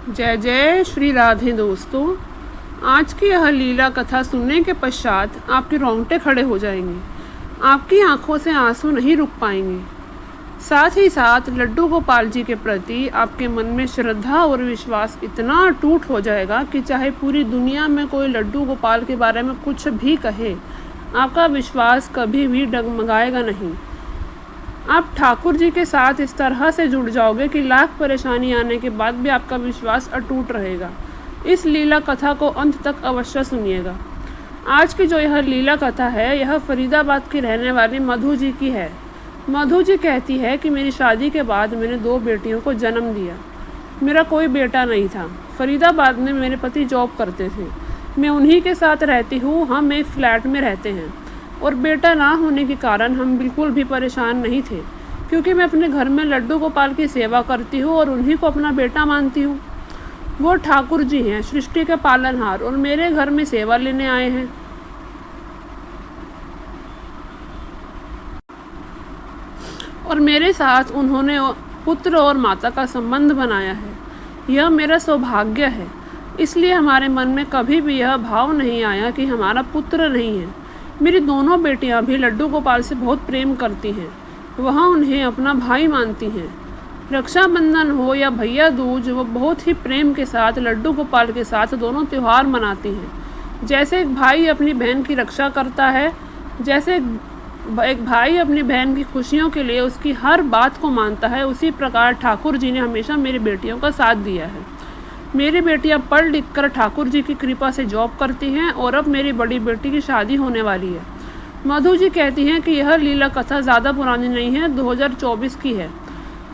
जय जय श्री राधे दोस्तों। आज की यह लीला कथा सुनने के पश्चात आपके रोंगटे खड़े हो जाएंगे, आपकी आंखों से आंसू नहीं रुक पाएंगे। साथ ही साथ लड्डू गोपाल जी के प्रति आपके मन में श्रद्धा और विश्वास इतना अटूट हो जाएगा कि चाहे पूरी दुनिया में कोई लड्डू गोपाल के बारे में कुछ भी कहे, आपका विश्वास कभी भी डगमगाएगा नहीं। आप ठाकुर जी के साथ इस तरह से जुड़ जाओगे कि लाख परेशानी आने के बाद भी आपका विश्वास अटूट रहेगा। इस लीला कथा को अंत तक अवश्य सुनिएगा। आज की जो यह लीला कथा है, यह फरीदाबाद की रहने वाली मधु जी की है। मधु जी कहती है कि मेरी शादी के बाद मैंने 2 बेटियों को जन्म दिया। मेरा कोई बेटा नहीं था। फरीदाबाद में मेरे पति जॉब करते थे, मैं उन्हीं के साथ रहती हूँ। हम एक फ्लैट में रहते हैं और बेटा ना होने के कारण हम बिल्कुल भी परेशान नहीं थे, क्योंकि मैं अपने घर में लड्डू गोपाल की सेवा करती हूँ और उन्हीं को अपना बेटा मानती हूँ। वो ठाकुर जी हैं, सृष्टि के पालनहार, और मेरे घर में सेवा लेने आए हैं। और मेरे साथ उन्होंने पुत्र और माता का संबंध बनाया है। यह मेरा सौभाग्य है। इसलिए हमारे मन में कभी भी यह भाव नहीं आया कि हमारा पुत्र नहीं है। मेरी दोनों बेटियां भी लड्डू गोपाल से बहुत प्रेम करती हैं। वह उन्हें अपना भाई मानती हैं। रक्षाबंधन हो या भैया दूज, वो बहुत ही प्रेम के साथ लड्डू गोपाल के साथ दोनों त्यौहार मनाती हैं। जैसे एक भाई अपनी बहन की रक्षा करता है, जैसे एक भाई अपनी बहन की खुशियों के लिए उसकी हर बात को मानता है, उसी प्रकार ठाकुर जी ने हमेशा मेरी बेटियों का साथ दिया है। मेरी बेटियां पढ़ लिख कर ठाकुर जी की कृपा से जॉब करती हैं और अब मेरी बड़ी बेटी की शादी होने वाली है। मधु जी कहती हैं कि यह लीला कथा ज़्यादा पुरानी नहीं है, 2024 की है।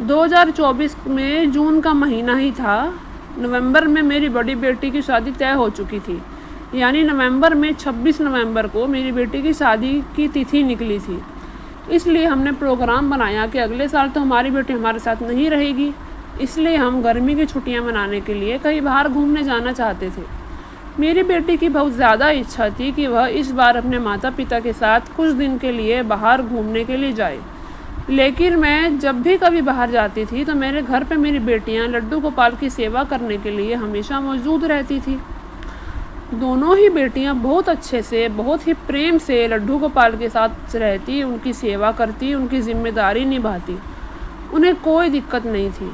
2024 में जून का महीना ही था। नवंबर में मेरी बड़ी बेटी की शादी तय हो चुकी थी, यानी नवंबर में 26 नवंबर को मेरी बेटी की शादी की तिथि निकली थी। इसलिए हमने प्रोग्राम बनाया कि अगले साल तो हमारी बेटी हमारे साथ नहीं रहेगी, इसलिए हम गर्मी की छुट्टियां मनाने के लिए कहीं बाहर घूमने जाना चाहते थे। मेरी बेटी की बहुत ज़्यादा इच्छा थी कि वह इस बार अपने माता पिता के साथ कुछ दिन के लिए बाहर घूमने के लिए जाए। लेकिन मैं जब भी कभी बाहर जाती थी तो मेरे घर पे मेरी बेटियां लड्डू गोपाल की सेवा करने के लिए हमेशा मौजूद रहती थी। दोनों ही बेटियां बहुत अच्छे से, बहुत ही प्रेम से लड्डू गोपाल के साथ रहती, उनकी सेवा करती, उनकी जिम्मेदारी निभाती। उन्हें कोई दिक्कत नहीं थी।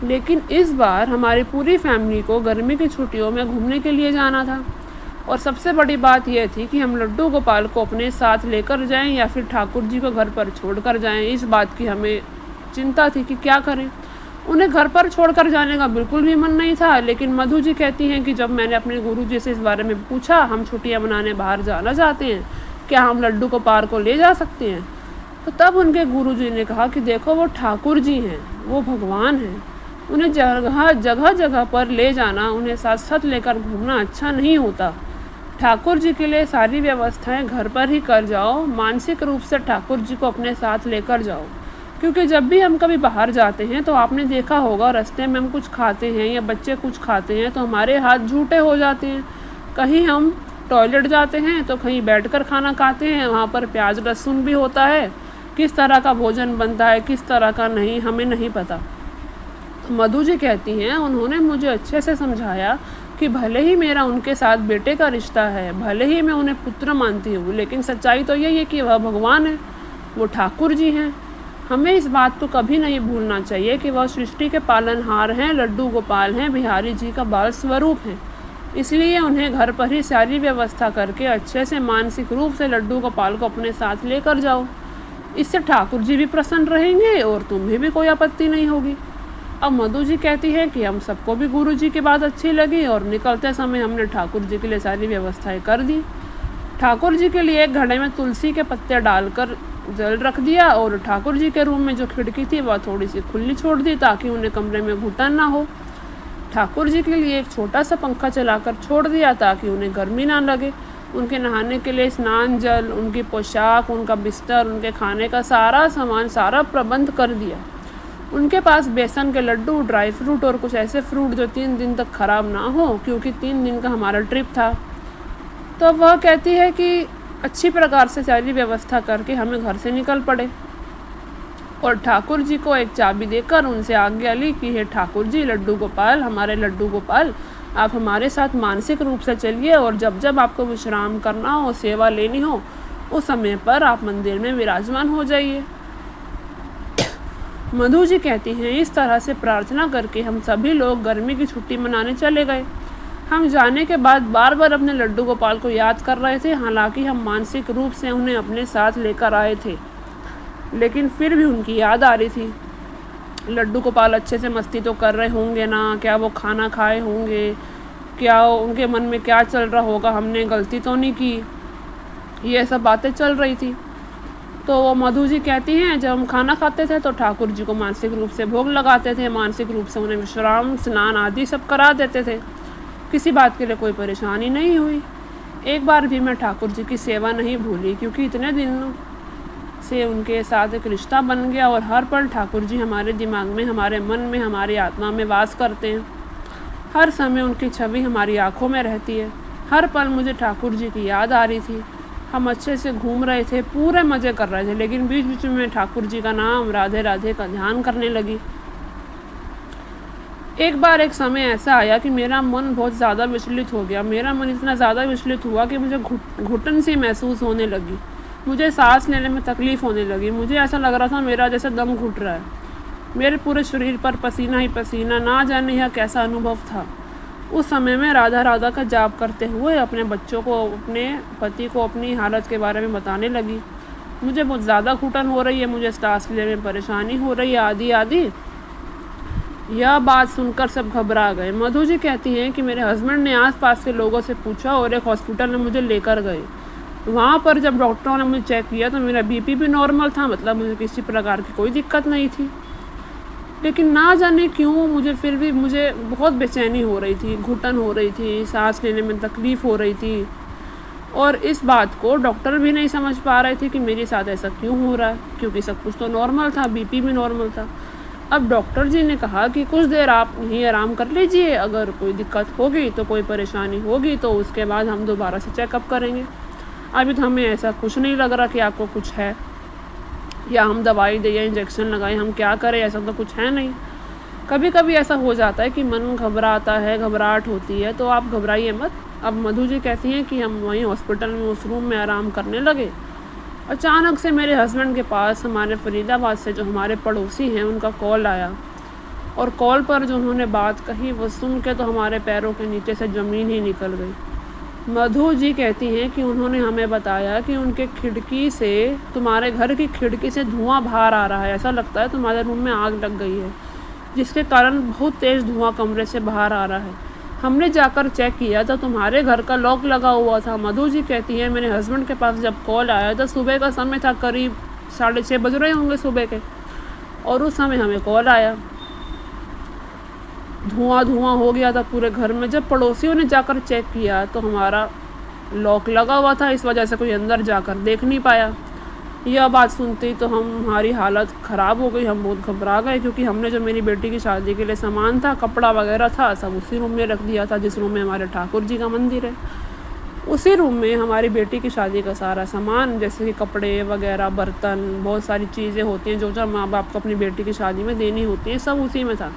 लेकिन इस बार हमारी पूरी फैमिली को गर्मी की छुट्टियों में घूमने के लिए जाना था, और सबसे बड़ी बात यह थी कि हम लड्डू गोपाल को अपने साथ लेकर जाएं या फिर ठाकुर जी को घर पर छोड़कर जाएं। इस बात की हमें चिंता थी कि क्या करें। उन्हें घर पर छोड़कर जाने का बिल्कुल भी मन नहीं था, लेकिन मधु जी कहती हैं कि जब मैंने अपने गुरु जी से इस बारे में पूछा, हम छुट्टियाँ मनाने बाहर जाना चाहते हैं, क्या हम लड्डू गोपाल को ले जा सकते हैं? तो तब उनके गुरु जी ने कहा कि देखो, वो ठाकुर जी हैं, वो भगवान हैं, उन्हें जगह जगह पर ले जाना, उन्हें साथ साथ लेकर घूमना अच्छा नहीं होता। ठाकुर जी के लिए सारी व्यवस्थाएं घर पर ही कर जाओ। मानसिक रूप से ठाकुर जी को अपने साथ लेकर जाओ, क्योंकि जब भी हम कभी बाहर जाते हैं तो आपने देखा होगा, रास्ते में हम कुछ खाते हैं या बच्चे कुछ खाते हैं तो हमारे हाथ झूठे हो जाते हैं। कहीं हम टॉयलेट जाते हैं तो कहीं बैठकर खाना खाते हैं, वहाँ पर प्याज लहसुन भी होता है। किस तरह का भोजन बनता है, किस तरह का नहीं, हमें नहीं पता। मधु जी कहती हैं, उन्होंने मुझे अच्छे से समझाया कि भले ही मेरा उनके साथ बेटे का रिश्ता है, भले ही मैं उन्हें पुत्र मानती हूँ, लेकिन सच्चाई तो यही है कि वह भगवान है, वो ठाकुर जी हैं। हमें इस बात को कभी नहीं भूलना चाहिए कि वह सृष्टि के पालनहार हैं, लड्डू गोपाल हैं, बिहारी जी का बाल स्वरूप हैं। इसलिए उन्हें घर पर ही सारी व्यवस्था करके अच्छे से मानसिक रूप से लड्डू गोपाल को अपने साथ लेकर जाओ। इससे ठाकुर जी भी प्रसन्न रहेंगे और तुम्हें भी कोई आपत्ति नहीं होगी। अब मधु जी कहती है कि हम सबको भी गुरु जी की बात अच्छी लगी और निकलते समय हमने ठाकुर जी के लिए सारी व्यवस्थाएं कर दी। ठाकुर जी के लिए एक घड़े में तुलसी के पत्ते डालकर जल रख दिया और ठाकुर जी के रूम में जो खिड़की थी वह थोड़ी सी खुली छोड़ दी ताकि उन्हें कमरे में घुटन ना हो। ठाकुर जी के लिए एक छोटा सा पंखा चलाकर छोड़ दिया ताकि उन्हें गर्मी ना लगे। उनके नहाने के लिए स्नान जल, उनकी पोशाक, उनका बिस्तर, उनके खाने का सारा सामान, सारा प्रबंध कर दिया। उनके पास बेसन के लड्डू, ड्राई फ्रूट और कुछ ऐसे फ्रूट जो 3 दिन तक ख़राब ना हो, क्योंकि 3 दिन का हमारा ट्रिप था। तो वह कहती है कि अच्छी प्रकार से सारी व्यवस्था करके हमें घर से निकल पड़े। और ठाकुर जी को एक चाबी देकर उनसे आज्ञा ली कि हे ठाकुर जी, लड्डू गोपाल, हमारे लड्डू गोपाल, आप हमारे साथ मानसिक रूप से चलिए और जब जब आपको विश्राम करना हो, सेवा लेनी हो, उस समय पर आप मंदिर में विराजमान हो जाइए। मधु जी कहती हैं, इस तरह से प्रार्थना करके हम सभी लोग गर्मी की छुट्टी मनाने चले गए। हम जाने के बाद बार बार अपने लड्डू गोपाल को याद कर रहे थे, हालांकि हम मानसिक रूप से उन्हें अपने साथ लेकर आए थे, लेकिन फिर भी उनकी याद आ रही थी। लड्डू गोपाल अच्छे से मस्ती तो कर रहे होंगे ना, क्या वो खाना खाए होंगे, क्या उनके मन में क्या चल रहा होगा, हमने गलती तो नहीं की, ये सब बातें चल रही थी। तो वो मधु जी कहती हैं, जब हम खाना खाते थे तो ठाकुर जी को मानसिक रूप से भोग लगाते थे, मानसिक रूप से उन्हें विश्राम, स्नान आदि सब करा देते थे, किसी बात के लिए कोई परेशानी नहीं हुई। एक बार भी मैं ठाकुर जी की सेवा नहीं भूली, क्योंकि इतने दिनों से उनके साथ एक रिश्ता बन गया और हर पल ठाकुर जी हमारे दिमाग में, हमारे मन में, हमारी आत्मा में वास करते हैं। हर समय उनकी छवि हमारी आँखों में रहती है। हर पल मुझे ठाकुर जी की याद आ रही थी। हम अच्छे से घूम रहे थे, पूरे मज़े कर रहे थे, लेकिन बीच बीच में ठाकुर जी का नाम, राधे राधे का ध्यान करने लगी। एक बार एक समय ऐसा आया कि मेरा मन बहुत ज़्यादा विचलित हो गया। मेरा मन इतना ज़्यादा विचलित हुआ कि मुझे घुटन सी महसूस होने लगी। मुझे सांस लेने में तकलीफ़ होने लगी। मुझे ऐसा लग रहा था मेरा जैसे दम घुट रहा है। मेरे पूरे शरीर पर पसीना ही पसीना, ना जाने यह कैसा अनुभव था। उस समय में राधा राधा का जाप करते हुए अपने बच्चों को, अपने पति को अपनी हालत के बारे में बताने लगी। मुझे बहुत ज़्यादा घुटन हो रही है, मुझे सांस लेने में परेशानी हो रही है, आदि आदि। यह बात सुनकर सब घबरा गए। मधु जी कहती हैं कि मेरे हस्बैंड ने आसपास के लोगों से पूछा और एक हॉस्पिटल में मुझे लेकर गए। वहाँ पर जब डॉक्टरों ने मुझे चेक किया तो मेरा बीपी भी नॉर्मल था, मतलब मुझे किसी प्रकार की कोई दिक्कत नहीं थी। लेकिन ना जाने क्यों मुझे बहुत बेचैनी हो रही थी, घुटन हो रही थी, सांस लेने में तकलीफ़ हो रही थी। और इस बात को डॉक्टर भी नहीं समझ पा रहे थे कि मेरे साथ ऐसा क्यों हो रहा है, क्योंकि सब कुछ तो नॉर्मल था, बीपी भी नॉर्मल था। अब डॉक्टर जी ने कहा कि कुछ देर आप यहीं आराम कर लीजिए, अगर कोई दिक्कत होगी तो, कोई परेशानी होगी तो उसके बाद हम दोबारा से चेकअप करेंगे। अभी तो हमें ऐसा कुछ नहीं लग रहा कि आपको कुछ है, या हम दवाई दें या इंजेक्शन लगाएं, हम क्या करें, ऐसा तो कुछ है नहीं। कभी कभी ऐसा हो जाता है कि मन घबराता है, घबराहट होती है, तो आप घबराइए मत। अब मधु जी कहती हैं कि हम वहीं हॉस्पिटल में उस रूम में आराम करने लगे। अचानक से मेरे हस्बैंड के पास हमारे फरीदाबाद से जो हमारे पड़ोसी हैं उनका कॉल आया, और कॉल पर जो उन्होंने बात कही वो सुन के तो हमारे पैरों के नीचे से ज़मीन ही निकल गई। मधु जी कहती हैं कि उन्होंने हमें बताया कि उनके खिड़की से, तुम्हारे घर की खिड़की से धुआं बाहर आ रहा है, ऐसा लगता है तुम्हारे रूम में आग लग गई है, जिसके कारण बहुत तेज़ धुआं कमरे से बाहर आ रहा है। हमने जाकर चेक किया तो तुम्हारे घर का लॉक लगा हुआ था। मधु जी कहती हैं मेरे हस्बैंड के पास जब कॉल आया तो सुबह का समय था, करीब 6:30 बज रहे होंगे सुबह के, और उस समय हमें कॉल आया। धुआं हो गया था पूरे घर में। जब पड़ोसियों ने जाकर चेक किया तो हमारा लॉक लगा हुआ था, इस वजह से कोई अंदर जाकर देख नहीं पाया। यह बात सुनते ही तो हमारी हालत ख़राब हो गई, हम बहुत घबरा गए, क्योंकि हमने जो मेरी बेटी की शादी के लिए सामान था, कपड़ा वगैरह था, सब उसी रूम में रख दिया था जिस रूम में हमारे ठाकुर जी का मंदिर है। उसी रूम में हमारी बेटी की शादी का सारा सामान, जैसे कि कपड़े वगैरह, बर्तन, बहुत सारी चीज़ें होती हैं जो माँ बाप को अपनी बेटी की शादी में देनी होती हैं, सब उसी में था।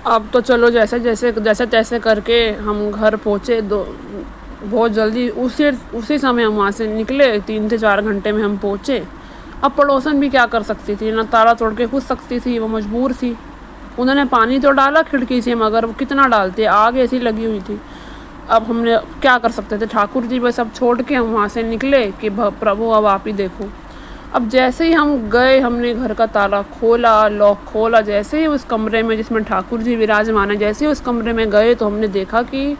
अब तो चलो जैसे तैसे करके हम घर पहुँचे। बहुत जल्दी उसी समय हम वहाँ से निकले, 3 से 4 घंटे में हम पहुँचे। अब पड़ोसन भी क्या कर सकती थी, ना ताला तोड़ के घुस सकती थी, वो मजबूर थी। उन्होंने पानी तो डाला खिड़की से, मगर वो कितना डालते, आग ऐसी लगी हुई थी। अब हमने क्या कर सकते थे, ठाकुर जी बस सब छोड़ के हम वहाँ से निकले कि प्रभु अब आप ही देखो। अब जैसे ही हम गए, हमने घर का ताला खोला, लॉक खोला, जैसे ही उस कमरे में जिसमें ठाकुर जी विराजमान है, जैसे ही उस कमरे में गए तो हमने देखा कि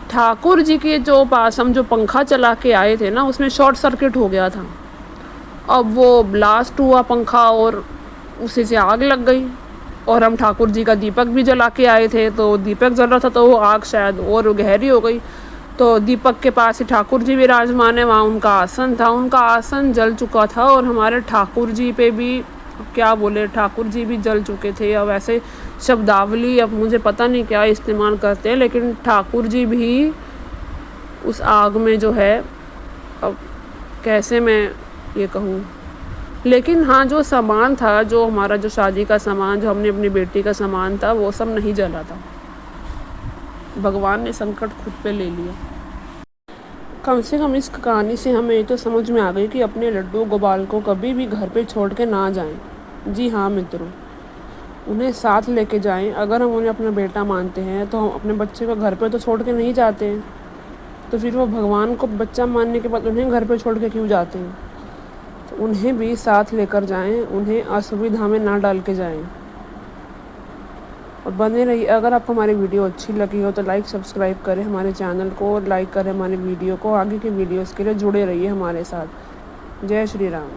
ठाकुर जी के जो पास हम जो पंखा चला के आए थे ना, उसमें शॉर्ट सर्किट हो गया था। अब वो ब्लास्ट हुआ पंखा और उसी से आग लग गई। और हम ठाकुर जी का दीपक भी जला के आए थे, तो दीपक जल रहा था तो वो आग शायद और गहरी हो गई। तो दीपक के पास ही ठाकुर जी विराजमान है, वहाँ उनका आसन था, उनका आसन जल चुका था। और हमारे ठाकुर जी पे भी क्या बोले, ठाकुर जी भी जल चुके थे। अब ऐसे शब्दावली अब मुझे पता नहीं क्या इस्तेमाल करते हैं, लेकिन ठाकुर जी भी उस आग में जो है अब कैसे मैं ये कहूँ, लेकिन हाँ जो सामान था, जो हमारा जो शादी का सामान, जो हमने अपनी बेटी का सामान था, वो सब नहीं जला था। भगवान ने संकट खुद पे ले लिया। कम से कम इस कहानी से हमें ये तो समझ में आ गई कि अपने लड्डू गोपाल को कभी भी घर पे छोड़ के ना जाएं। जी हाँ मित्रों, उन्हें साथ लेके जाएं। अगर हम उन्हें अपना बेटा मानते हैं तो हम अपने बच्चे को घर पे तो छोड़ के नहीं जाते हैं, तो फिर वो भगवान को बच्चा मानने के बाद उन्हें घर पे छोड़ के क्यों जाते हैं। तो उन्हें भी साथ लेकर जाएं, उन्हें असुविधा में ना डाल के जाएं। और बने रहिए। अगर आपको हमारी वीडियो अच्छी लगी हो तो लाइक सब्सक्राइब करें हमारे चैनल को, और लाइक करें हमारी वीडियो को। आगे की वीडियोस के लिए जुड़े रहिए हमारे साथ। जय श्री राम।